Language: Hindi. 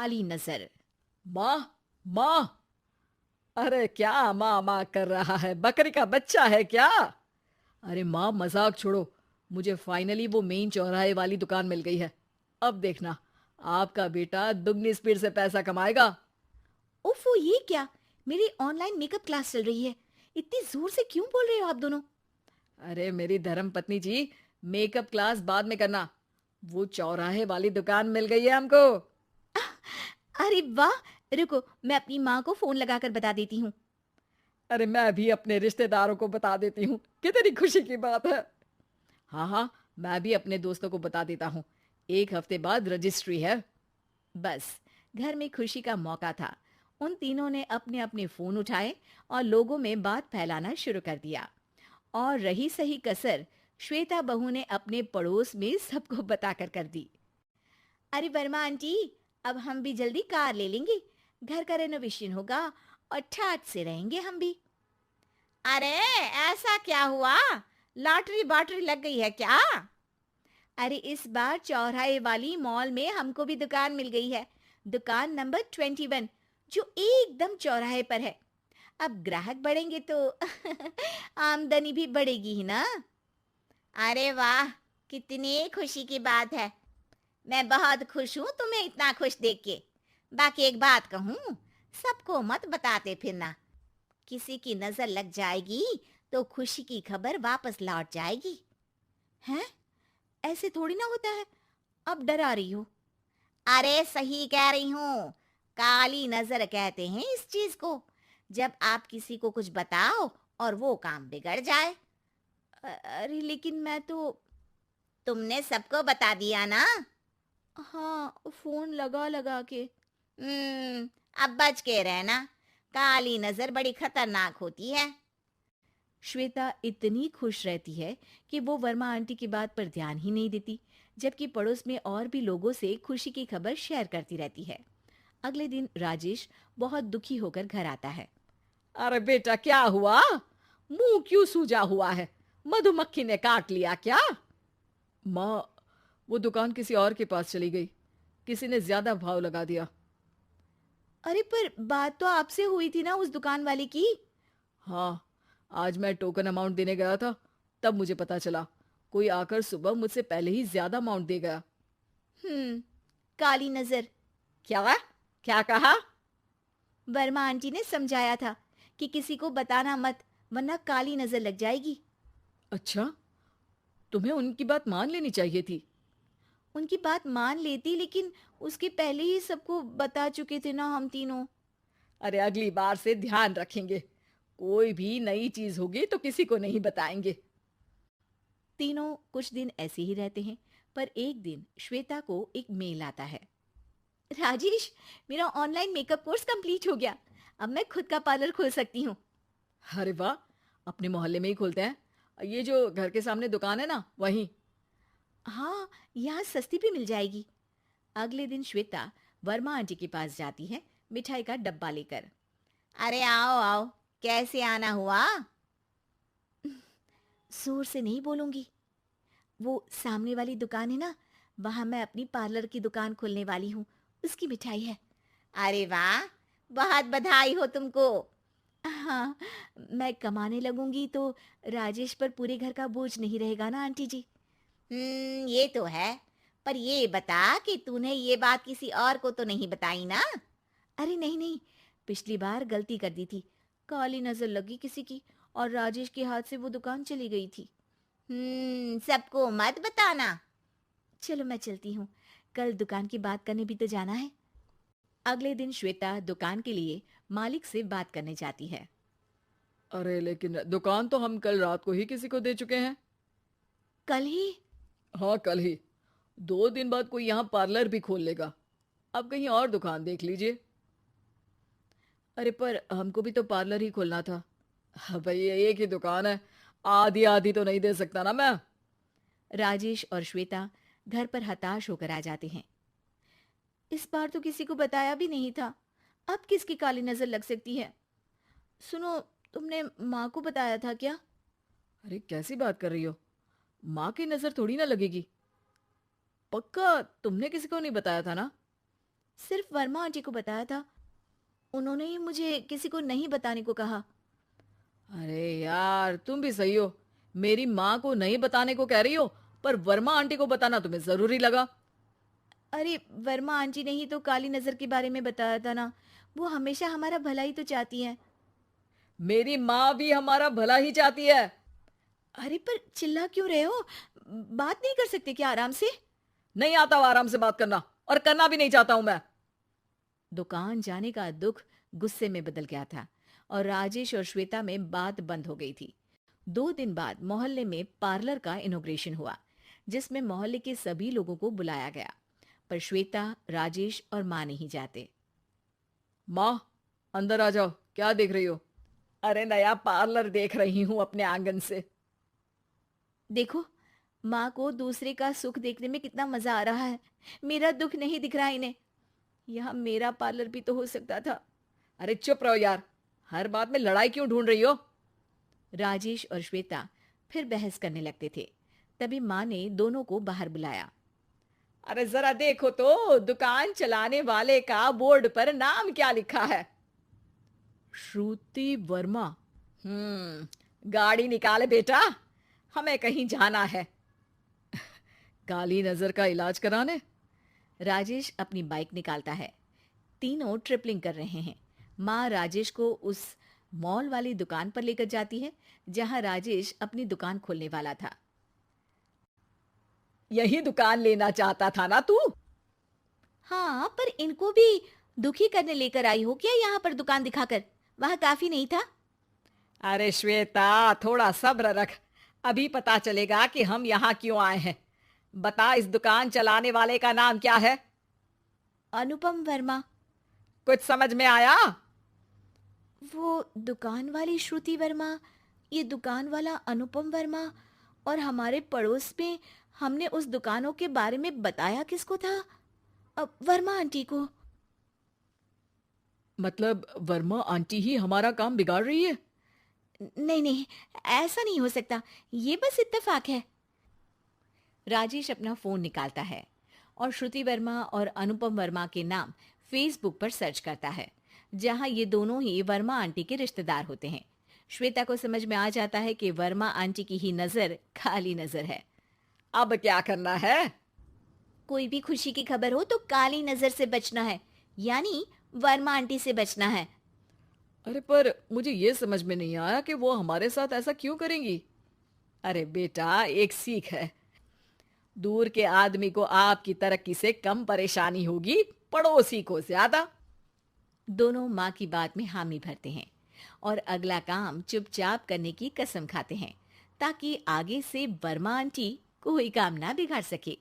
काली नजर। माँ, माँ। अरे क्या माँ माँ कर रहा है? बकरी का बच्चा है क्या? अरे माँ, मजाक छोड़ो। मुझे फाइनली वो मेन चौराहे वाली दुकान मिल गई है। अब देखना, आपका बेटा दुगनी स्पीड से पैसा कमाएगा। ओफो, ये क्या? मेरी ऑनलाइन मेकअप क्लास चल रही है। इतनी जोर से क्यों बोल रहे हो आप दोनों? अरे मेरी धर्म पत्नी जी, मेकअप क्लास बाद में करना। वो चौराहे वाली दुकान मिल गई है हमको। अरे वाह! रुको, मैं अपनी माँ को फोन लगाकर बता देती हूँ। अरे मैं भी अपने रिश्तेदारों को बता देती हूँ, कितनी खुशी की बात है। हाँ हाँ, मैं भी अपने दोस्तों को बता देता हूँ। 1 हफ्ते बाद रजिस्ट्री है। बस, घर में खुशी का मौका था। उन तीनों ने अपने अपने फोन उठाए और लोगों में बात फैलाना शुरू कर दिया। और रही सही कसर, श्वेता बहू ने अपने पड़ोस में सबको बताकर कर दी। अरे वर्मा आंटी, अब हम भी जल्दी कार ले लेंगे। घर का रेनोवेशन होगा और ठाट से रहेंगे हम भी। अरे, ऐसा क्या हुआ? लॉटरी बाटरी लग गई है क्या? अरे, इस बार चौराहे वाली मॉल में हमको भी दुकान मिल गई है। दुकान नंबर 21, जो एकदम चौराहे पर है। अब ग्राहक बढ़ेंगे तो आमदनी भी बढ़ेगी ही ना। अरे वाह, कितनी खुशी की बात है। मैं बहुत खुश हूँ तुम्हें इतना खुश देख के। बाकी एक बात कहूँ, सबको मत बताते फिरना। किसी की नजर लग जाएगी तो खुशी की खबर वापस लौट जाएगी। हैं? ऐसे थोड़ी ना होता है। अब डरा रही हो। अरे सही कह रही हूँ। काली नजर कहते हैं इस चीज को, जब आप किसी को कुछ बताओ और वो काम बिगड़ जाए। अरे लेकिन मैं तो। तुमने सबको बता दिया ना? हाँ, फोन लगा लगा के। अब बच के रहना। काली नजर बड़ी खतरनाक होती है। श्वेता इतनी खुश रहती है कि वो वर्मा आंटी की बात पर ध्यान ही नहीं देती, जबकि पड़ोस में और भी लोगों से खुशी की खबर शेयर करती रहती है। अगले दिन राजेश बहुत दुखी होकर घर आता है। अरे बेटा, क्या हुआ? मुंह क्यों सूजा हुआ है? मधुमक्खी ने काट लिया क्या? माँ, वो दुकान किसी और के पास चली गई। किसी ने ज्यादा भाव लगा दिया। अरे पर बात तो आपसे हुई थी ना उस दुकान वाले की। हाँ, आज मैं टोकन अमाउंट देने गया था, तब मुझे पता चला। कोई आकर सुबह मुझसे पहले ही ज्यादा अमाउंट दे गया। हम्म, काली नजर। क्या? क्या कहा? वर्मा आंटी ने समझाया था कि किसी को बताना मत, वरना काली नजर लग जाएगी। अच्छा, तुम्हें उनकी बात मान लेनी चाहिए थी। उनकी बात मान लेती, लेकिन उसके पहले ही सबको बता चुके थे ना हम तीनों। अरे अगली बार से ध्यान रखेंगे। कोई भी नई चीज होगी तो किसी को नहीं बताएंगे। तीनों कुछ दिन ऐसे ही रहते हैं, पर एक दिन श्वेता को एक मेल आता है। राजेश, मेरा ऑनलाइन मेकअप कोर्स कंप्लीट हो गया। अब मैं खुद का पार्लर खोल सकती हूँ। अरे वाह, अपने मोहल्ले में ही खोलते हैं। ये जो घर के सामने दुकान है ना, वहीं। हाँ, यहाँ सस्ती भी मिल जाएगी। अगले दिन श्वेता वर्मा आंटी के पास जाती है, मिठाई का डब्बा लेकर। अरे आओ आओ, कैसे आना हुआ? जोर से नहीं बोलूंगी। वो सामने वाली दुकान है ना, वहां मैं अपनी पार्लर की दुकान खोलने वाली हूँ। उसकी मिठाई है। अरे वाह, बहुत बधाई हो तुमको। हाँ, मैं कमाने लगूंगी तो राजेश पर पूरे घर का बोझ नहीं रहेगा ना आंटी जी। ये तो है। पर ये बता कि तूने ये बात किसी और को तो नहीं बताई ना? अरे नहीं नहीं, पिछली बार गलती कर दी थी। काली नजर लगी किसी की और राजेश के हाथ से वो दुकान चली गई थी। सबको मत बताना। चलो मैं चलती हूँ, कल दुकान की बात करने भी तो जाना है। अगले दिन श्वेता दुकान के लिए मालिक से बात करने जाती है। अरे लेकिन दुकान तो हम कल रात को ही किसी को दे चुके हैं। कल ही? हाँ, कल ही। 2 दिन बाद कोई यहाँ पार्लर भी खोल लेगा। अब कहीं और दुकान देख लीजिए। अरे पर हमको भी तो पार्लर ही खोलना था। हाँ भाई, ये एक ही दुकान है। आधी आधी तो नहीं दे सकता ना मैं। राजेश और श्वेता घर पर हताश होकर आ जाते हैं। इस बार तो किसी को बताया भी नहीं था। अब किसकी काली नजर लग सकती है? सुनो, तुमने माँ को बताया था क्या? अरे कैसी बात कर रही हो? माँ की नजर थोड़ी ना लगेगी। पक्का तुमने किसी को नहीं बताया था ना? सिर्फ वर्मा आंटी को बताया था। उन्होंने ही मुझे किसी को नहीं बताने को कहा। अरे यार, तुम भी सही हो। मेरी माँ को नहीं बताने को कह रही हो, पर वर्मा आंटी को बताना तुम्हें जरूरी लगा। अरे वर्मा आंटी ने ही तो काली नजर के बारे में बताया था ना। वो हमेशा हमारा भला ही तो चाहती हैं। मेरी माँ भी हमारा भला ही चाहती है। अरे पर चिल्ला क्यों रहे हो? बात नहीं कर सकते क्या आराम से? नहीं आता वो आराम से बात करना, और करना भी नहीं चाहता हूं मैं। दुकान जाने का दुख गुस्से में बदल गया था और राजेश और श्वेता में बात बंद हो गई थी। 2 दिन बाद मोहल्ले में पार्लर का इनॉग्रेशन हुआ, जिसमें मोहल्ले के सभी लोगों को बुलाया गया। पर श्वेता, राजेश और माँ नहीं जाते। माँ, अंदर आ जाओ। क्या देख रही हो? अरे नया पार्लर देख रही हूँ अपने आंगन से। देखो, माँ को दूसरे का सुख देखने में कितना मजा आ रहा है। मेरा दुख नहीं दिख रहा इन्हें। यहाँ मेरा पार्लर भी तो हो सकता था। अरे चुप रहो यार, हर बात में लड़ाई क्यों ढूंढ रही हो? राजेश और श्वेता फिर बहस करने लगते थे। तभी माँ ने दोनों को बाहर बुलाया। अरे जरा देखो तो, दुकान चलाने वाले का बोर्ड पर नाम क्या लिखा है? श्रुति वर्मा। गाड़ी निकाले बेटा, हमें कहीं जाना है। काली नजर का इलाज कराने। राजेश अपनी बाइक निकालता है। तीनों ट्रिपलिंग कर रहे हैं। माँ राजेश को उस मॉल वाली दुकान पर लेकर जाती है जहां राजेश अपनी दुकान खोलने वाला था। यही दुकान लेना चाहता था ना तू? हाँ, पर इनको भी दुखी करने लेकर आई हो क्या यहाँ पर दुकान दिखाकर? वहां काफी नहीं था? अरे श्वेता, थोड़ा सब्र रख, अभी पता चलेगा कि हम यहाँ क्यों आए हैं। बता, इस दुकान चलाने वाले का नाम क्या है? अनुपम वर्मा। कुछ समझ में आया? वो दुकान वाली श्रुति वर्मा, ये दुकान वाला अनुपम वर्मा, और हमारे पड़ोस में हमने उस दुकानों के बारे में बताया किसको था? वर्मा आंटी को। मतलब वर्मा आंटी ही हमारा काम बिगाड़ रही है? नहीं नहीं, ऐसा नहीं हो सकता। ये बस इत्तेफाक है। राजेश अपना फोन निकालता है और श्रुति वर्मा और अनुपम वर्मा के नाम फेसबुक पर सर्च करता है, जहां ये दोनों ही वर्मा आंटी के रिश्तेदार होते हैं। श्वेता को समझ में आ जाता है कि वर्मा आंटी की ही नजर काली नजर है। अब क्या करना है? कोई भी खुशी की खबर हो तो काली नजर से बचना है, यानी वर्मा आंटी से बचना है। अरे पर मुझे ये समझ में नहीं आया कि वो हमारे साथ ऐसा क्यों करेंगी। अरे बेटा, एक सीख है, दूर के आदमी को आपकी तरक्की से कम परेशानी होगी, पड़ोसी को ज्यादा। दोनों माँ की बात में हामी भरते हैं और अगला काम चुपचाप करने की कसम खाते हैं, ताकि आगे से वर्मा आंटी कोई काम ना बिगाड़ सके।